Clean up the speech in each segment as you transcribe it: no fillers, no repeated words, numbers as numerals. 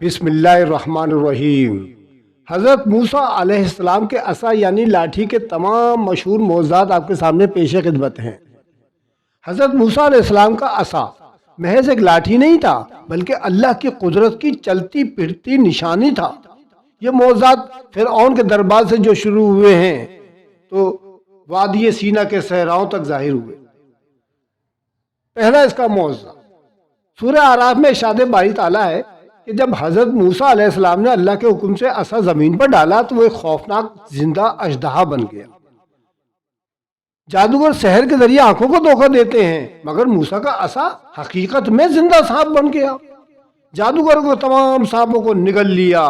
बिस्मिल्लाहिर्रहमानिर्रहीम। हज़रत मूसा अलैहिस्सलाम के असा यानी लाठी के तमाम मशहूर मौज़ात आपके सामने पेश खिदमत हैं। हज़रत मूसा अलैहिस्सलाम का असा महज एक लाठी नहीं था, बल्कि अल्लाह की कुदरत की चलती फिरती निशानी था। ये मौज़ात फ़िरऔन के दरबार से जो शुरू हुए हैं तो वादी सीना के सहराओं तक जाहिर हुए। पहला इसका मौज़ा सूरह आराफ में इरशाद बारी ताला है कि जब हजरत मूसा अलैहिस्सलाम ने अल्लाह के हुक्म से असा जमीन पर डाला तो वो एक खौफनाक जिंदा अजदहा बन गया। जादूगर शहर के जरिए आंखों को धोखा देते हैं, मगर मूसा का असा हकीकत में जिंदा सांप बन गया। जादूगर को तमाम सांपों को निगल लिया,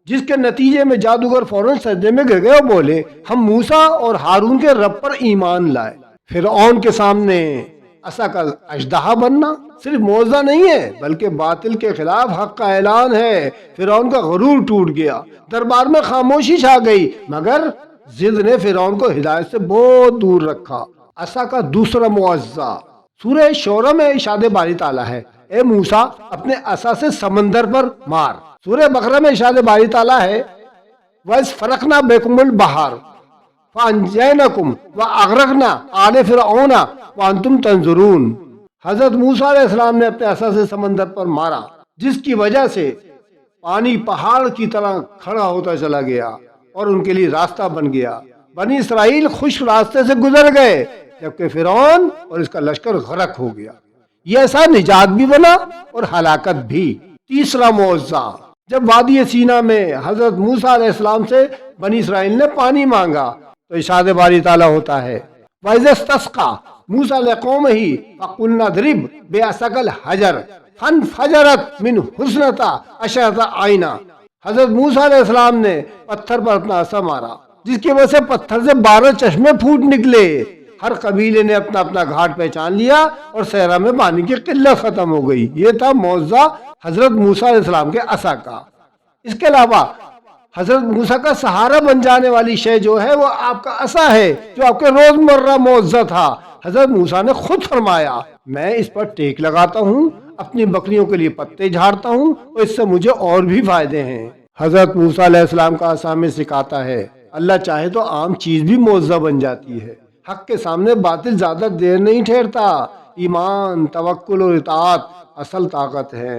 जिसके नतीजे में जादूगर फौरन सजदे में गिर गए और बोले, हम मूसा और हारून के रब पर ईमान लाए। फिरऔन के सामने असा का अजदहा बनना सिर्फ मौजा नहीं है, बल्कि बातिल के खिलाफ हक का ऐलान है। फिरौन का गरूर टूट गया, दरबार में खामोशी छा गई, मगर जिद ने फिरौन को हिदायत से बहुत दूर रखा। असा का दूसरा मुअज्जा सूरह शोरा में इरशाद बारी ताला है, ए मूसा अपने असा से समंदर पर मार। सूरह बकरा में इरशाद बारी ताला है, वस फरकना बेकुमुल बहार फ़अंजयनाकुम व अग़रक़ना आले फ़िरऔना व अंतुम तंज़ुरून। हजरत मूसा अलैहिस्सलाम ने अपने असा से समंदर पर मारा, जिसकी वजह से पानी पहाड़ की तरह खड़ा होता चला गया और उनके लिए रास्ता बन गया। बनी इसराइल खुश रास्ते से गुजर गए, जबकि फिरौन और इसका लश्कर गरक हो गया। ये ऐसा निजात भी बना और हलाकत भी। तीसरा मौज़ा जब वादी सीना में हजरत मूसा अलैहिस्सलाम से बनी इसराइल ने पानी मांगा तो इरशाद बारी ताला होता है, वइज़स्तस्क़ा मूसा लिक़ौमिही फ़क़ुलना द्रिब बिअसक़ल हजर फ़नफ़जरत मिन हुस्नता अशरता आइना। हजरत मूसा अलैहिस्सलाम ने पत्थर पर अपना असा मारा, जिसकी वजह से पत्थर से 12 चश्मे फूट निकले। हर कबीले ने अपना अपना घाट पहचान लिया और सहरा में पानी की किल्लत खत्म हो गई। ये था मौज़ा हजरत मूसा अलैहिस्सलाम के असा का। इसके अलावा हजरत मूसा का सहारा बन जाने वाली शय जो है वो आपका असा है, जो आपके रोजमर्रा मौज़ा था। हजरत मूसा ने खुद फरमाया, मैं इस पर टेक लगाता हूँ, अपनी बकरियों के लिए पत्ते झाड़ता हूँ और इससे मुझे और भी फायदे हैं। हजरत मूसा अलैहिस्सलाम का असा में सिखाता है, अल्लाह चाहे तो आम चीज भी मौज़ा बन जाती है। हक के सामने बातिल ज्यादा देर नहीं ठहरता। ईमान, तवक्कुल और इताअत असल ताकत है।